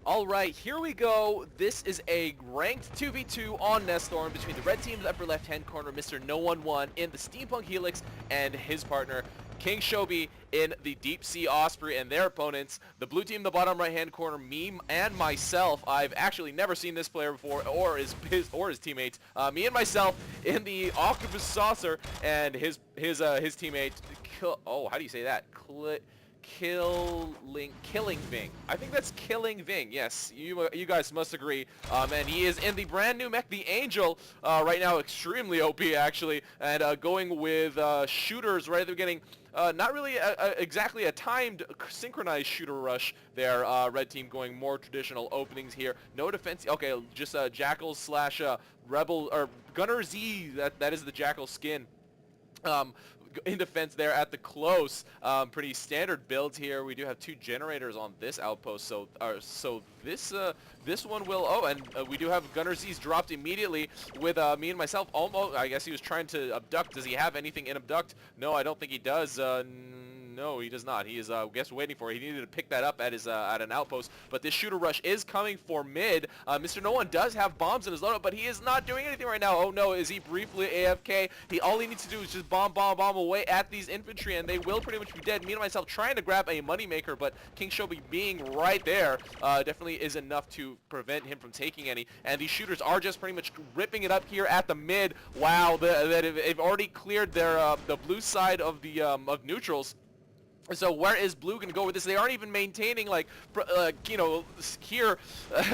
Alright, here we go. This is a ranked 2v2 on Nesthorn between the red team's upper left-hand corner, mrnoone1 in the Steampunk Helix, and his partner, k1ng5hobie in the Deep Sea Osprey, and their opponents, the blue team in the bottom right-hand corner, me and myself. I've actually never seen this player before, or his teammates. Me and myself in the Octopus Saucer, and his teammate, how do you say that? Kyllingving. I think that's Kyllingving. Yes, you guys must agree. And he is in the brand new mech, the Angel, right now, extremely OP actually, and going with shooters right at the beginning. Not really exactly a timed synchronized shooter rush there. Red team going more traditional openings here. No defense. Okay, just Jackal slash Rebel or Gunner Z. That is the Jackal skin. In defense there at the close. Pretty standard builds here. We do have two generators on this outpost, so this one will, and we do have Gunner Z's dropped immediately with me and myself. Almost, I guess he was trying to abduct. Does he have anything in abduct? No, I don't think he does. No, he does not. He is, guess, waiting for it. He needed to pick that up at his at an outpost. But this shooter rush is coming for mid. mrnoone1 does have bombs in his loadout, but he is not doing anything right now. Oh no, is he briefly AFK? All he needs to do is just bomb away at these infantry, and they will pretty much be dead. Me and myself trying to grab a moneymaker, but k1ng5hobie being right there definitely is enough to prevent him from taking any. And these shooters are just pretty much ripping it up here at the mid. Wow, they've already cleared their the blue side of the of neutrals. So where is blue going to go with this? They aren't even maintaining, like, here,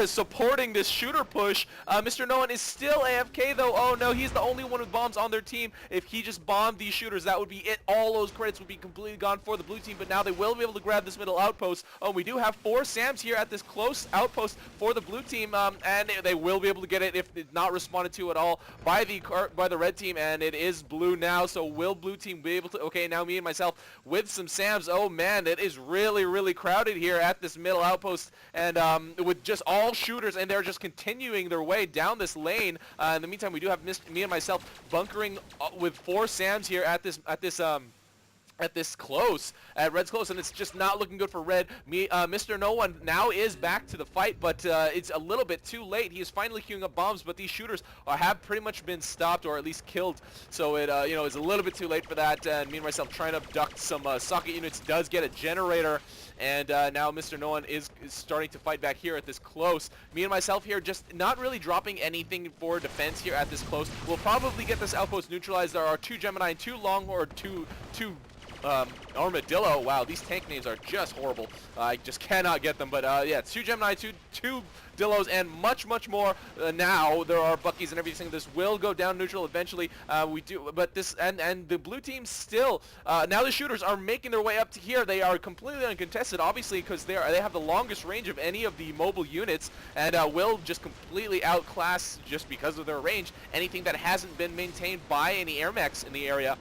supporting this shooter push. mrnoone1 is still AFK, though. Oh, no, he's the only one with bombs on their team. If he just bombed these shooters, that would be it. All those credits would be completely gone for the blue team, but now they will be able to grab this middle outpost. Oh, we do have 4 SAMs here at this close outpost for the blue team, and they will be able to get it if it's not responded to at all by the red team, and it is blue now. So will blue team be able to? Okay, now me and myself with some SAMs. Oh man, it is really crowded here at this middle outpost, and with just all shooters, and they're just continuing their way down this lane. In the meantime, we do have me and myself bunkering with 4 SAMs here at this close, at Red's close, and it's just not looking good for Red. mrnoone1 now is back to the fight, but it's a little bit too late. He is finally queuing up bombs, but these shooters have pretty much been stopped, or at least killed. So it is a little bit too late for that. And me and myself trying to abduct some socket units, does get a generator, and now mrnoone1 is starting to fight back here at this close. Me and myself here just not really dropping anything for defense here at this close. We'll probably get this outpost neutralized. There are 2 Gemini and 2 Longhorn, two Armadillo. Wow, these tank names are just horrible. I just cannot get them. But yeah, 2 Gemini, two Dillos, and much more. Now there are Buckies and everything. This will go down neutral eventually. We do, but this and the blue team still. Now the shooters are making their way up to here. They are completely uncontested, obviously, because they have the longest range of any of the mobile units, and will just completely outclass, just because of their range, anything that hasn't been maintained by any AirMechs in the area.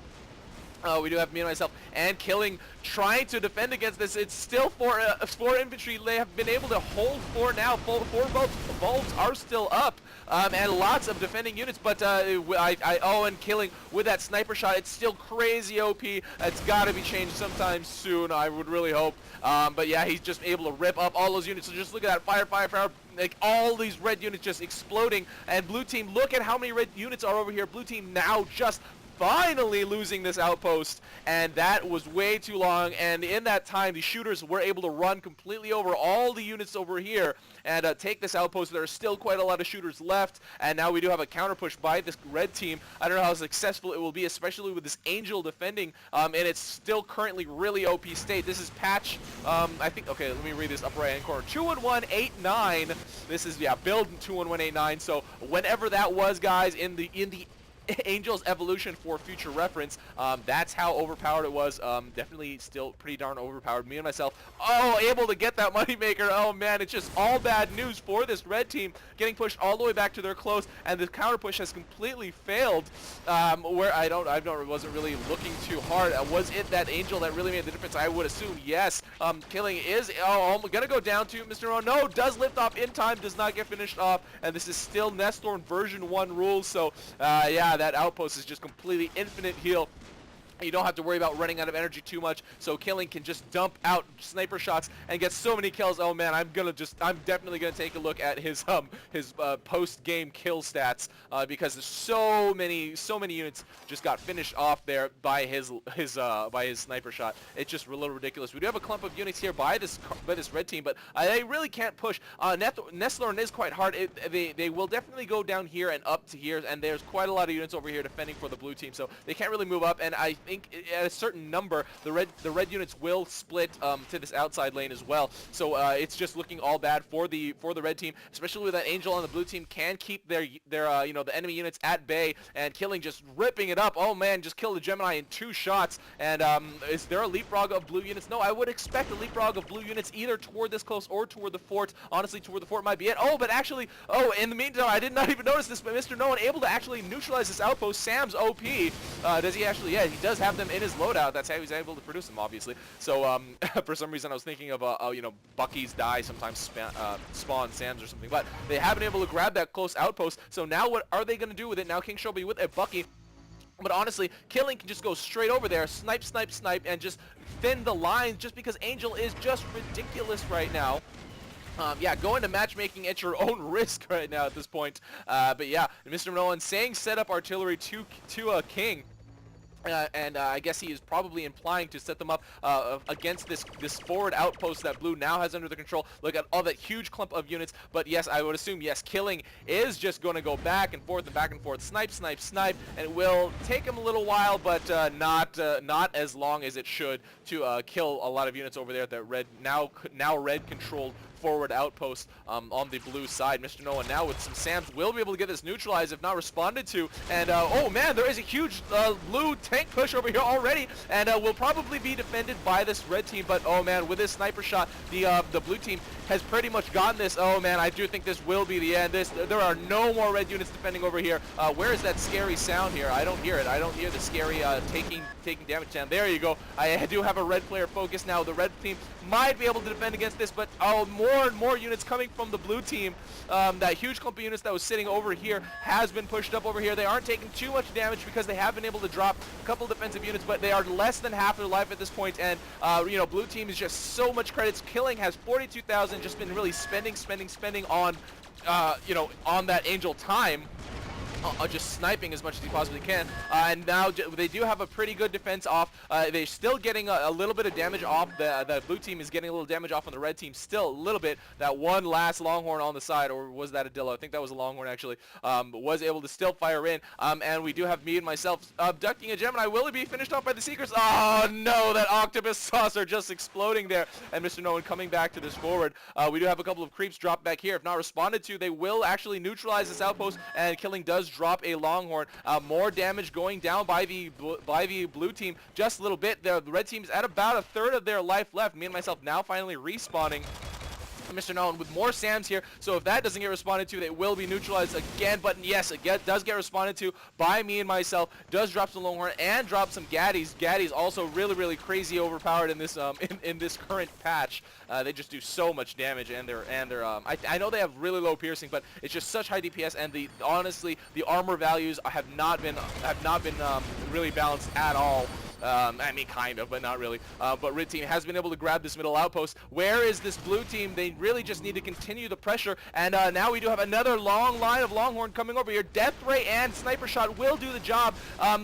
We do have me and myself and Killing trying to defend against this. It's still 4 infantry. They have been able to hold 4 now. 4 bulbs are still up, and lots of defending units. But and Killing with that sniper shot. It's still crazy OP. It's got to be changed sometime soon, I would really hope. But yeah, he's just able to rip up all those units. So just look at that fire. Like all these red units just exploding. And blue team, look at how many red units are over here. Blue team now just finally losing this outpost, and that was way too long. And in that time, the shooters were able to run completely over all the units over here and take this outpost. There are still quite a lot of shooters left, and now we do have a counter push by this red team. I don't know how successful it will be, especially with this Angel defending, and it's still currently really OP state. This is patch, I think, okay, let me read this upper right hand corner. 21189. This is, yeah, build 21189. So whenever that was, guys, in the Angel's evolution, for future reference, that's how overpowered it was. Definitely still pretty darn overpowered. Me and myself, able to get that moneymaker. Oh man, it's just all bad news for this red team, getting pushed all the way back to their close, and the counter push has completely failed. Where I wasn't really looking too hard. Was it that Angel that really made the difference? I would assume yes. Killing is gonna go down to mrnoone1. No, does lift off in time, does not get finished off, and this is still Nesthorn version 1 rules. So yeah, that outpost is just completely infinite heal. You don't have to worry about running out of energy too much, so Killing can just dump out sniper shots and get so many kills. Oh man, I'm definitely gonna take a look at his post-game kill stats because there's so many units just got finished off there by his sniper shot. It's just a little ridiculous. We do have a clump of units here by this red team, but they really can't push. Nesthorn is quite hard. They will definitely go down here and up to here, and there's quite a lot of units over here defending for the blue team, so they can't really move up. And I think at a certain number, the red units will split to this outside lane as well. So it's just looking all bad for the red team, especially with that Angel on the blue team can keep their the enemy units at bay, and Killing just ripping it up. Oh man, just killed the Gemini in 2 shots. And is there a leapfrog of blue units? No, I would expect a leapfrog of blue units either toward this close or toward the fort. Honestly, toward the fort might be it. Oh, but actually, in the meantime, I did not even notice this, but mrnoone able to actually neutralize this outpost. Sam's OP. Does he actually? Yeah, he does have them in his loadout. That's how he's able to produce them, obviously. So for some reason I was thinking of Bucky's die sometimes spawn Sam's or something, but they have been able to grab that close outpost. So now what are they going to do with it? Now King Shelby with a Bucky. But honestly, Killing can just go straight over there, snipe, and just thin the lines, just because Angel is just ridiculous right now. Yeah, going to matchmaking at your own risk right now at this point. But yeah, mrnoone saying set up artillery to King. I guess he is probably implying to set them up against this forward outpost that blue now has under the control. Look at all that huge clump of units. But yes, I would assume, yes, Killing is just going to go back and forth, snipe, and it will take him a little while, but not as long as it should to kill a lot of units over there at that red, now red controlled forward outpost on the blue side. mrnoone now with some Sams will be able to get this neutralized if not responded to. And oh man, there is a huge blue tank push over here already, and will probably be defended by this red team. But oh man, with this sniper shot, the blue team has pretty much gotten this. Oh man, I do think this will be the end. There are no more red units defending over here. Where is that scary sound here? I don't hear it. I don't hear the scary taking damage down. There you go. I do have a red player focus now. The red team might be able to defend against this, but oh, more and more units coming from the blue team. That huge clump of units that was sitting over here has been pushed up over here. They aren't taking too much damage because they have been able to drop a couple defensive units, but they are less than half their life at this point. And blue team is just so much credits. Killing has 42,000, just been really spending on on that Angel time. Just sniping as much as he possibly can, and now they do have a pretty good defense off. They're still getting a little bit of damage off. The blue team is getting a little damage off on the red team, still a little bit. That one last Longhorn on the side, or was that a Dillo? I think that was a Longhorn actually, was able to still fire in. And we do have MeAndMyself abducting a Gemini. Will it be finished off by the Seekers? Oh no, that octopus saucer just exploding there, and mrnoone coming back to this forward. We do have a couple of creeps drop back here. If not responded to, they will actually neutralize this outpost, and Killing does drop a Longhorn. More damage going down by the blue team, just a little bit. The red team is at about a third of their life left. MeAndMyself now finally respawning. mrnoone with more Sams here, so if that doesn't get responded to, they will be neutralized again. But yes, it does get responded to by MeAndMyself. Does drop some Longhorn and drop some Gaddies. Gaddies also really crazy overpowered in this in this current patch. They just do so much damage, and I know they have really low piercing, but it's just such high DPS, and honestly the armor values have not been really balanced at all. I mean, kind of, but not really. But red team has been able to grab this middle outpost. Where is this blue team? They really just need to continue the pressure. And now we do have another long line of Longhorn coming over here. Death Ray and Sniper Shot will do the job.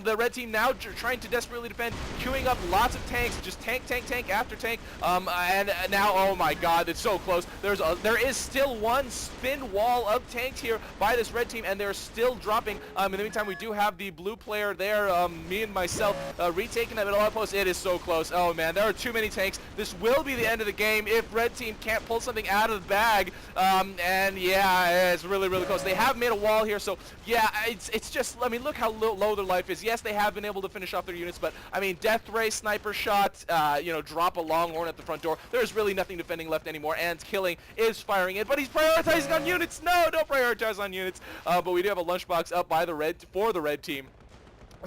The red team now trying to desperately defend, queuing up lots of tanks, just tank after tank. And now, oh my God, it's so close. There is still one spin wall of tanks here by this red team, and they're still dropping. In the meantime, we do have the blue player there, MeAndMyself, retaking that middle outpost. It is so close. Oh man, there are too many tanks. This will be the end of the game if red team can't pull something out of the bag. And yeah, it's really close. They have made a wall here, so yeah, it's just, I mean, look how low their life is. Yes, they have been able to finish off their units, but I mean, Death Ray, Sniper Shot, drop a Longhorn at the front door. There's really nothing defending left anymore, and Killing is firing it, but he's prioritizing on units. No, don't prioritize on units. But we do have a lunchbox up by the red team.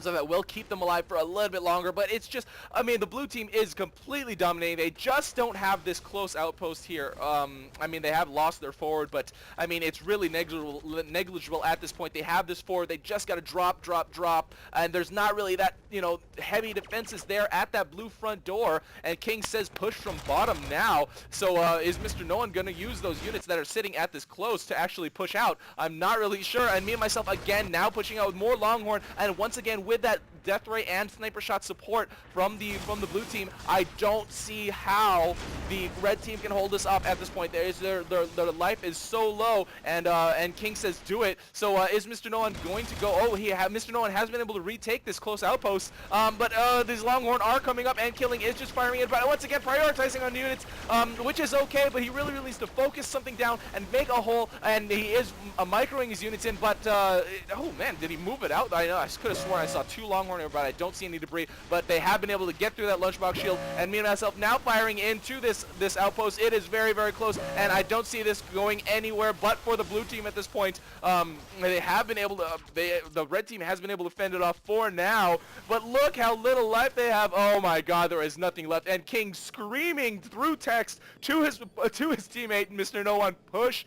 So that will keep them alive for a little bit longer, but it's just, I mean, the blue team is completely dominating. They just don't have this close outpost here. I mean, they have lost their forward, but, I mean, it's really negligible at this point. They have this forward. They just got to drop, and there's not really that, you know, heavy defenses there at that blue front door, and King says push from bottom now. So is mrnoone1 going to use those units that are sitting at this close to actually push out? I'm not really sure, and MeAndMyself again now pushing out with more Longhorn, and once again with that death ray and sniper shot support from the blue team, I don't see how the red team can hold this up at this point. Their life is so low, and King says do it. So is mrnoone1 going to go? Oh, mrnoone1 has been able to retake this close outpost, but these Longhorn are coming up, and Killing is just firing it, but once again prioritizing on units, which is okay, but he really needs to focus something down and make a hole, and he is microing his units in, but oh man, did he move it out? I know, I could have sworn I saw two Longhorn here, but I don't see any debris, but they have been able to get through that lunchbox shield, and MeAndMyself now firing into this outpost. It is very close, and I don't see this going anywhere but for the blue team at this point. They have been able to, the red team has been able to fend it off for now, but look how little life they have. Oh my god, there is nothing left, and King screaming through text to his teammate, mrnoone1, push.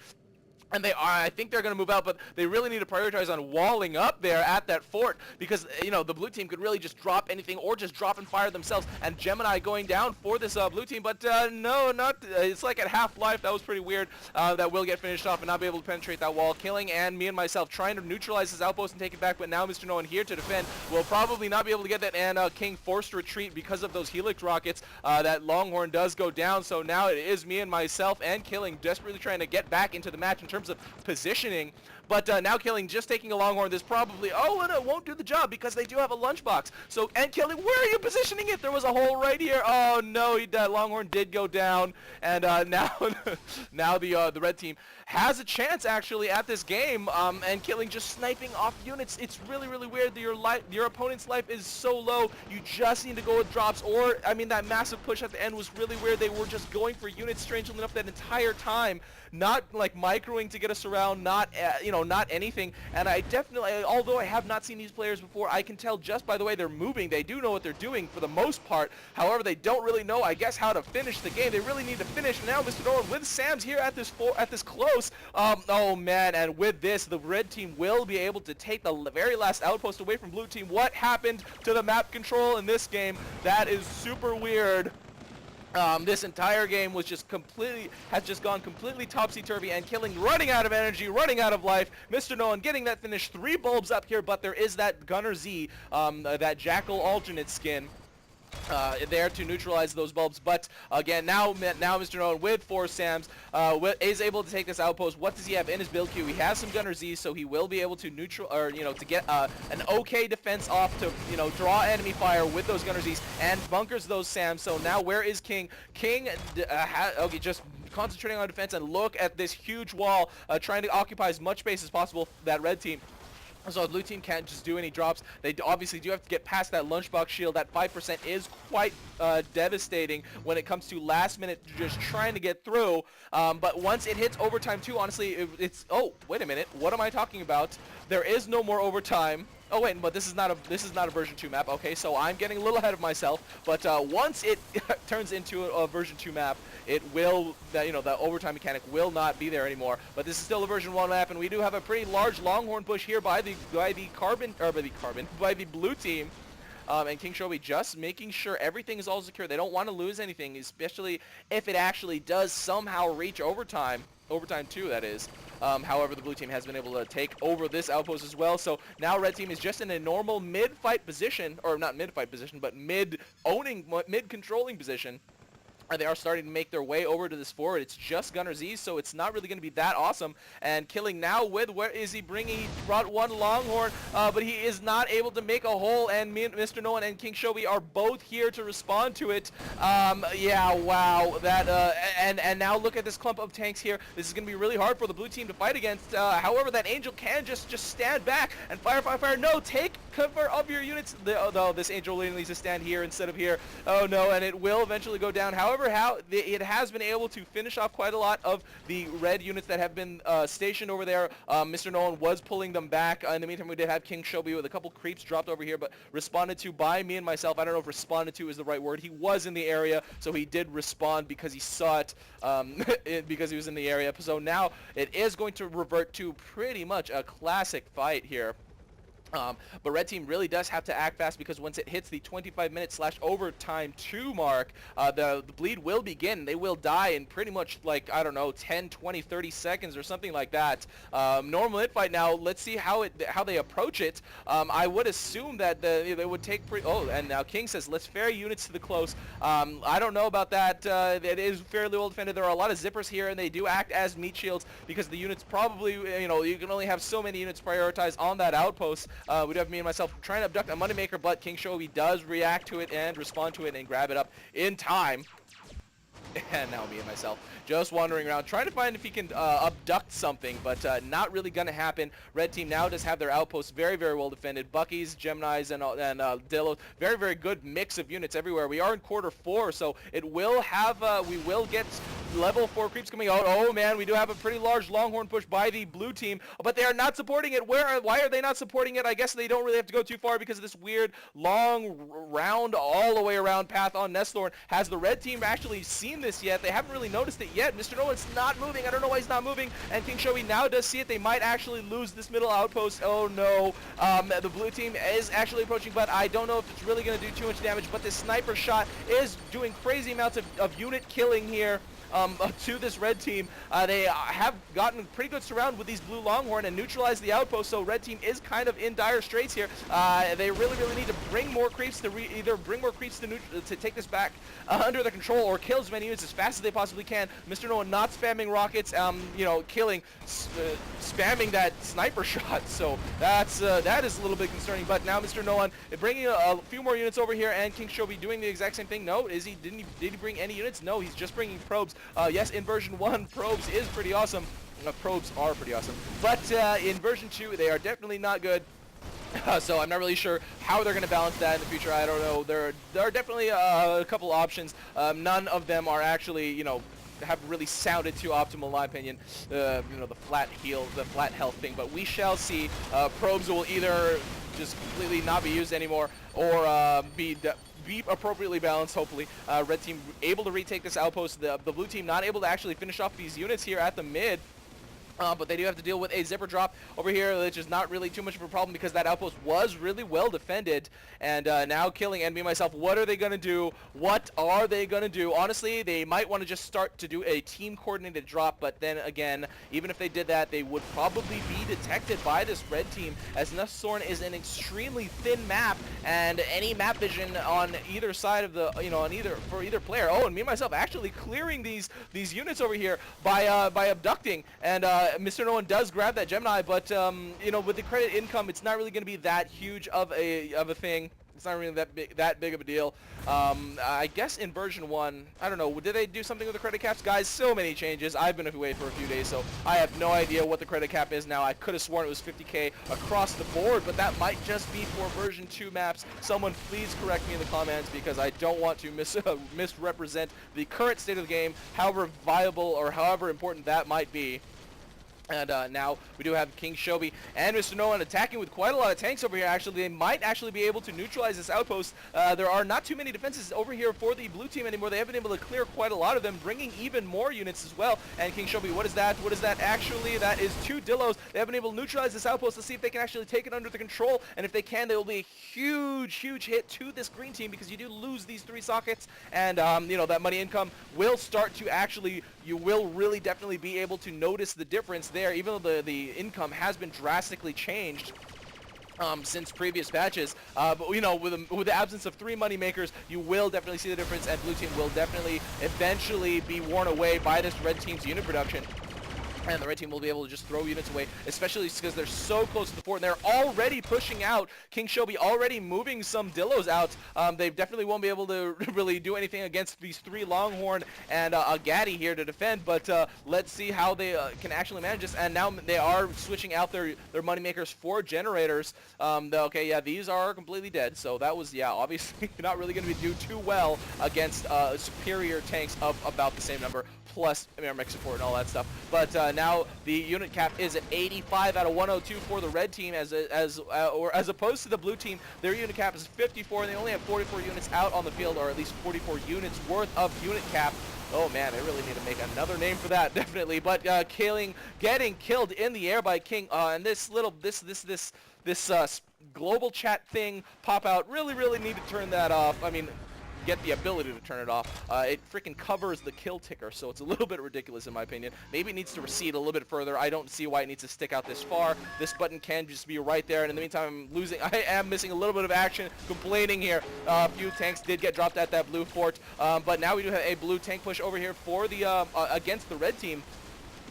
And they are, I think they're going to move out, but they really need to prioritize on walling up there at that fort, because, you know, the blue team could really just drop anything or just drop and fire themselves, and Gemini going down for this blue team, but no, not, it's like at half-life. That was pretty weird. That will get finished off and not be able to penetrate that wall. Killing and MeAndMyself trying to neutralize his outpost and take it back, but now mrnoone1 here to defend will probably not be able to get that, and King forced to retreat because of those Helix rockets. That Longhorn does go down, so now it is MeAndMyself and Killing desperately trying to get back into the match in terms of positioning, but now Killing just taking a Longhorn. This probably, oh, and it won't do the job because they do have a lunchbox. So, and Killing, where are you positioning it? There was a hole right here. Oh no, that Longhorn did go down, and now now the red team has a chance actually at this game, and Killing just sniping off units. It's really weird that your opponent's life is so low. You just need to go with drops, or I mean, that massive push at the end was really weird. They were just going for units, strangely enough, that entire time, not like microing to get us around, not you know, not anything. And I definitely, although I have not seen these players before, I can tell just by the way they're moving. They do know what they're doing for the most part. However, they don't really know, I guess, how to finish the game. They really need to finish. Now mrnoone1 with Sam's here at this close. Oh man, and with this, the red team will be able to take the very last outpost away from blue team. What happened to the map control in this game? That is super weird. This entire game was just has just gone completely topsy-turvy, and Killing running out of energy, running out of life. mrnoone1 getting that finish, 3 bulbs up here, but there is that Gunner Z, that Jackal alternate skin. There to neutralize those bulbs, but again, now mrnoone1 with 4 Sams is able to take this outpost. What does he have in his build queue? He has some Gunner Z, so he will be able to to get an okay defense off to, you know, draw enemy fire with those Gunner Zs and bunkers those Sams. So now where is King? King, okay, just concentrating on defense, and look at this huge wall, trying to occupy as much space as possible for that red team. So the blue team can't just do any drops. They obviously do have to get past that lunchbox shield. That 5% is quite devastating when it comes to last minute just trying to get through. But once it hits overtime too, honestly, it's, oh, wait a minute. What am I talking about? There is no more overtime. Oh wait, but this is not a version 2 map. Okay, so I'm getting a little ahead of myself. But once it turns into a version 2 map, it will, you know, the overtime mechanic will not be there anymore. But this is still a version 1 map, and we do have a pretty large Longhorn push here by the blue team. And k1ng5hobie just making sure everything is all secure. They don't want to lose anything, especially if it actually does somehow reach overtime 2, that is. However, the blue team has been able to take over this outpost as well. So now red team is just in a normal mid-fight position, or not mid-fight position, but mid-controlling position. They are starting to make their way over to this forward. It's just Gunner Z, so it's not really going to be that awesome. And Killing now with, where is he bringing? He brought 1 Longhorn, but he is not able to make a hole, and mrnoone1 and k1ng5hobie are both here to respond to it. Yeah, wow. That and now look at this clump of tanks here. This is going to be really hard for the blue team to fight against. However, that Angel can just stand back and fire. No, take cover of your units. This Angel really needs to stand here instead of here. Oh no, and it will eventually go down. However, However, it has been able to finish off quite a lot of the red units that have been stationed over there. mrnoone was pulling them back. In the meantime, we did have k1ng5hobie with a couple creeps dropped over here, but responded to by MeAndMyself. I don't know if responded to is the right word. He was in the area, so he did respond because he saw it, because he was in the area. So now it is going to revert to pretty much a classic fight here. But red team really does have to act fast, because once it hits the 25-minute/overtime 2 mark, the bleed will begin. They will die in pretty much, like, I don't know, 10, 20, 30 seconds or something like that. Normal hit fight now. Let's see how they approach it. I would assume that they would take oh, and now King says, let's ferry units to the close. I don't know about that. It is fairly well defended. There are a lot of zippers here, and they do act as meat shields, because the units probably, you can only have so many units prioritized on that outpost. We do have MeAndMyself trying to abduct a moneymaker, but k1ng5hobie does react to it and respond to it and grab it up in time. And now MeAndMyself just wandering around, trying to find if he can abduct something, but not really going to happen. Red team now does have their outposts very, very well defended. Buckies, Geminis, and Dillos. Very, very good mix of units everywhere. We are in quarter 4, so it will have, we will get level 4 creeps coming out. Oh man, we do have a pretty large longhorn push by the blue team, but they are not supporting it. Why are they not supporting it? I guess they don't really have to go too far because of this weird long round all the way around path on Nesthorn. Has the red team actually seen this yet? They haven't really noticed it yet. mrnoone1's not moving. I don't know why he's not moving, and k1ng5hobie now does see it. They might actually lose this middle outpost. Oh no. The blue team is actually approaching, but I don't know if it's really going to do too much damage, but this sniper shot is doing crazy amounts of unit killing here. To this red team. They have gotten pretty good surround with these blue longhorn and neutralized the outpost, so red team is kind of in dire straits here. They really, really need to bring more creeps to either bring more creeps to take this back under their control, or kill as many units as fast as they possibly can. mrnoone not spamming rockets, killing, spamming that sniper shot, so that is a little bit concerning. But now mrnoone bringing a few more units over here, and k1ng5hobie doing the exact same thing. No, did he bring any units? No, he's just bringing probes. Yes, in version 1, probes is pretty awesome. Probes are pretty awesome. But in version 2, they are definitely not good. So I'm not really sure how they're going to balance that in the future. I don't know. There are definitely a couple options. None of them are actually, have really sounded too optimal in my opinion. The flat heal, the flat health thing. But we shall see. Probes will either just completely not be used anymore, or be appropriately balanced, hopefully. Red team able to retake this outpost. The blue team not able to actually finish off these units here at the mid. But they do have to deal with a zipper drop over here, which is not really too much of a problem because that outpost was really well defended. And now killing and MeAndMyself. What are they going to do? What are they going to do? Honestly, they might want to just start to do a team-coordinated drop, but then again, even if they did that, they would probably be detected by this red team, as Nesthorn is an extremely thin map, and any map vision on either side of the, for either player. Oh, and MeAndMyself actually clearing these units over here by abducting, and mrnoone does grab that Gemini, but with the credit income, it's not really going to be that huge of a thing. It's not really that big of a deal. I guess in version 1, I don't know, did they do something with the credit caps? Guys, so many changes. I've been away for a few days, so I have no idea what the credit cap is now. I could have sworn it was 50K across the board, but that might just be for version 2 maps. Someone please correct me in the comments, because I don't want to misrepresent the current state of the game, however viable or however important that might be. And now we do have k1ng5hobie and mrnoone attacking with quite a lot of tanks over here. Actually, they might actually be able to neutralize this outpost. There are not too many defenses over here for the blue team anymore. They have been able to clear quite a lot of them, bringing even more units as well. And k1ng5hobie, what is that? What is that? Actually, that is 2 Dillos. They have been able to neutralize this outpost. Let's see if they can actually take it under the control. And if they can, there will be a huge, huge hit to this green team, because you do lose these 3 sockets. And, that money income will start to actually, you will really definitely be able to notice the difference there, even though the income has been drastically changed since previous patches. But with the absence of 3 money makers, you will definitely see the difference, and blue team will definitely eventually be worn away by this red team's unit production. And the red team will be able to just throw units away, especially because they're so close to the fort, and they're already pushing out. k1ng5hobie already moving some Dillos out. They definitely won't be able to really do anything against these 3 Longhorn and a Gaddy here to defend, but let's see how they can actually manage this. And now they are switching out their moneymakers for generators. Okay, yeah, these are completely dead, so that was, yeah, obviously not really going to do too well against superior tanks of about the same number, plus AirMech support and all that stuff. But now the unit cap is at 85 out of 102 for the red team, as opposed to the blue team. Their unit cap is 54, and they only have 44 units out on the field, or at least 44 units worth of unit cap. Oh man, they really need to make another name for that, definitely. But getting killed in the air by King, and this global chat thing pop out. Really need to turn that off. I mean, get the ability to turn it off. It freaking covers the kill ticker, so it's a little bit ridiculous in my opinion. Maybe it needs to recede a little bit further. I don't see why it needs to stick out this far. This button can just be right there, and in the meantime, I am missing a little bit of action, complaining here. A few tanks did get dropped at that blue fort, but now we do have a blue tank push over here for the against the red team.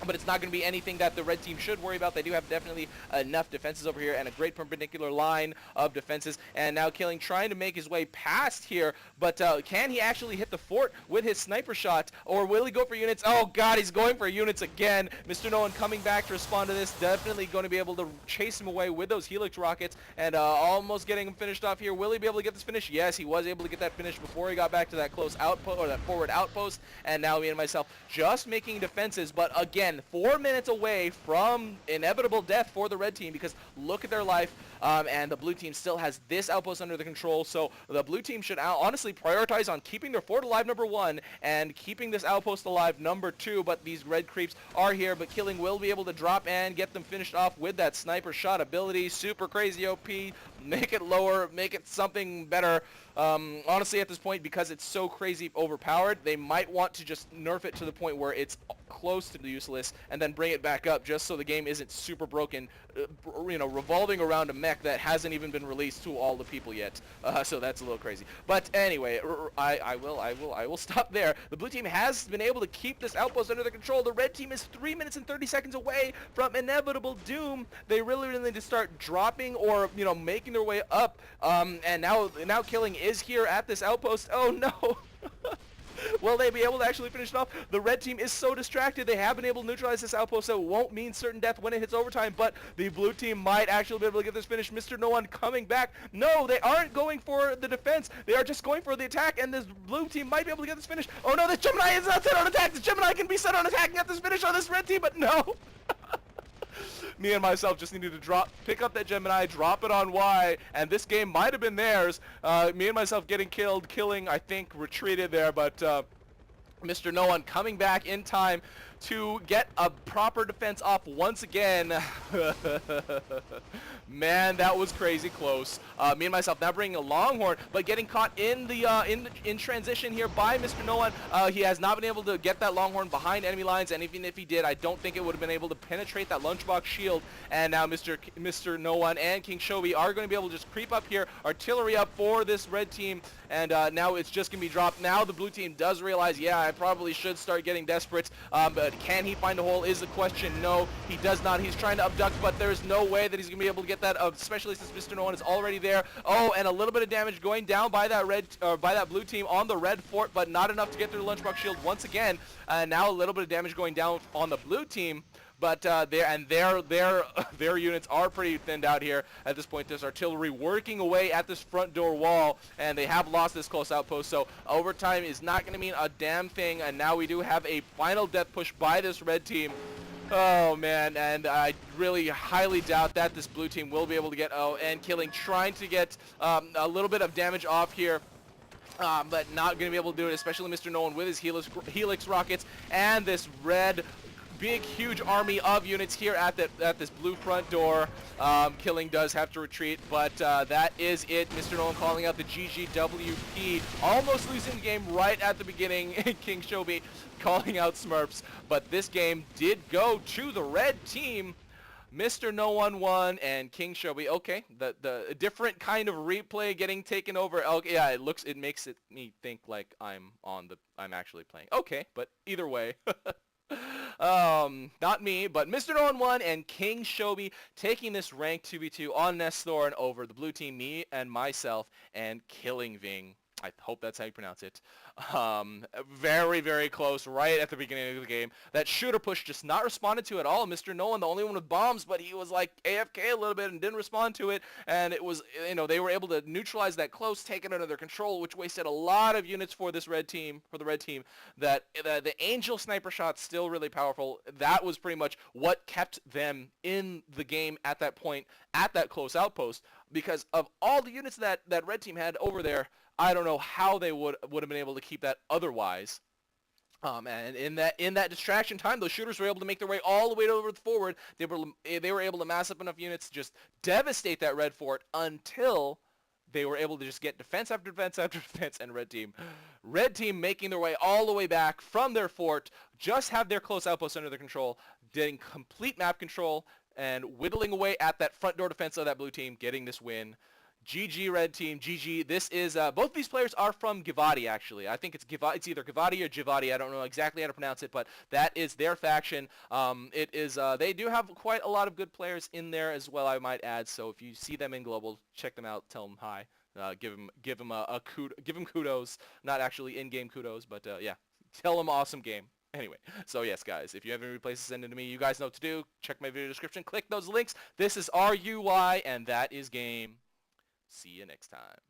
But it's not going to be anything that the red team should worry about. They do have definitely enough defenses over here and a great perpendicular line of defenses. And now Killing trying to make his way past here, but can he actually hit the fort with his sniper shot, or will he go for units? Oh god, he's going for units again. mrnoone1 coming back to respond to this, definitely going to be able to chase him away with those Helix rockets, and almost getting him finished off here. Will he be able to get this finish? Yes, he was able to get that finish before he got back to that close outpost, or that forward outpost. And now MeAndMyself just making defenses, but again, 4 minutes away from inevitable death for the red team, because look at their life, and the blue team still has this outpost under the control. So the blue team should honestly prioritize on keeping their fort alive, number 1, and keeping this outpost alive, number 2. But these red creeps are here, but Killing will be able to drop and get them finished off with that sniper shot ability. Super crazy OP. Make it lower, make it something better. Honestly, at this point, because it's so crazy overpowered, they might want to just nerf it to the point where it's close to useless, and then bring it back up, just so the game isn't super broken, revolving around a mech that hasn't even been released to all the people yet. So that's a little crazy. But anyway, I will stop there. The blue team has been able to keep this outpost under their control. The red team is 3 minutes and 30 seconds away from inevitable doom. They really need to start dropping, or making their way up. And now Killing is here at this outpost. Oh no. Will they be able to actually finish it off? The red team is so distracted. They have been able to neutralize this outpost, so it won't mean certain death when it hits overtime, but the blue team might actually be able to get this finished. mrnoone1 coming back. No, they aren't going for the defense. They are just going for the attack, and this blue team might be able to get this finish. Oh no, this Gemini is not set on attack. This Gemini can be set on attack and get this finish on this red team, but no. MeAndMyself just needed to pick up that Gemini, drop it on Y, and this game might have been theirs. MeAndMyself getting killed, Killing, I think, retreated there, but mrnoone1 coming back in time to get a proper defense off once again. Man, that was crazy close. MeAndMyself now bringing a Longhorn, but getting caught in the in transition here by mrnoone1. He has not been able to get that Longhorn behind enemy lines, and even if he did, I don't think it would have been able to penetrate that lunchbox shield. And now mrnoone1 and k1ng5hobie are going to be able to just creep up here, artillery up for this red team, and now it's just going to be dropped. Now the blue team does realize, yeah, I probably should start getting desperate, but can he find a hole is the question. No, he does not. He's trying to abduct, but there's no way that he's going to be able to get that, especially since mrnoone1 is already there. Oh, and a little bit of damage going down by that blue team on the red fort, but not enough to get through the lunchbox shield once again. Now a little bit of damage going down on the blue team. But their units are pretty thinned out here at this point. There's artillery working away at this front door wall, and they have lost this close outpost. So overtime is not going to mean a damn thing. And now we do have a final death push by this red team. Oh man, and I really highly doubt that this blue team will be able to get. Oh, and Killing trying to get a little bit of damage off here. But not going to be able to do it, especially mrnoone1 with his Helix rockets and this red big huge army of units here at this blue front door. Killing does have to retreat, but that is it. mrnoone1 calling out the GGWP, almost losing the game right at the beginning. k1ng5hobie calling out Smurfs, but this game did go to the red team. mrnoone1 won and k1ng5hobie. Okay, the different kind of replay getting taken over. Okay, yeah, it makes me think like I'm actually playing. Okay, but either way. Not me, but mrnoone1 and k1ng5hobie taking this ranked 2v2 on Nesthorn over the blue team, me and myself and Kyllingving. I hope that's how you pronounce it. Very, very close right at the beginning of the game. That shooter push just not responded to at all. mrnoone1, the only one with bombs, but he was like AFK a little bit and didn't respond to it. And it was, they were able to neutralize that close, take it under their control, which wasted a lot of units for this red team, That the Angel sniper shot's still really powerful. That was pretty much what kept them in the game at that point, at that close outpost, because of all the units that red team had over there. I don't know how they would have been able to keep that otherwise. And in that distraction time, those shooters were able to make their way all the way over the forward. They were able to mass up enough units to just devastate that red fort until they were able to just get defense after defense after defense, and red team making their way all the way back from their fort, just have their close outposts under their control, getting complete map control, and whittling away at that front door defense of that blue team, getting this win. GG red team, GG. This is both these players are from Givati actually. I think it's either Givati or Givati. I don't know exactly how to pronounce it, but that is their faction. It is they do have quite a lot of good players in there as well, I might add. So if you see them in global, check them out, tell them hi. Give them kudos, not actually in-game kudos, but yeah, tell them awesome game. Anyway, so yes, guys, if you have any replays to send in to me, you guys know what to do. Check my video description, click those links. This is our UI, and that is game. See you next time.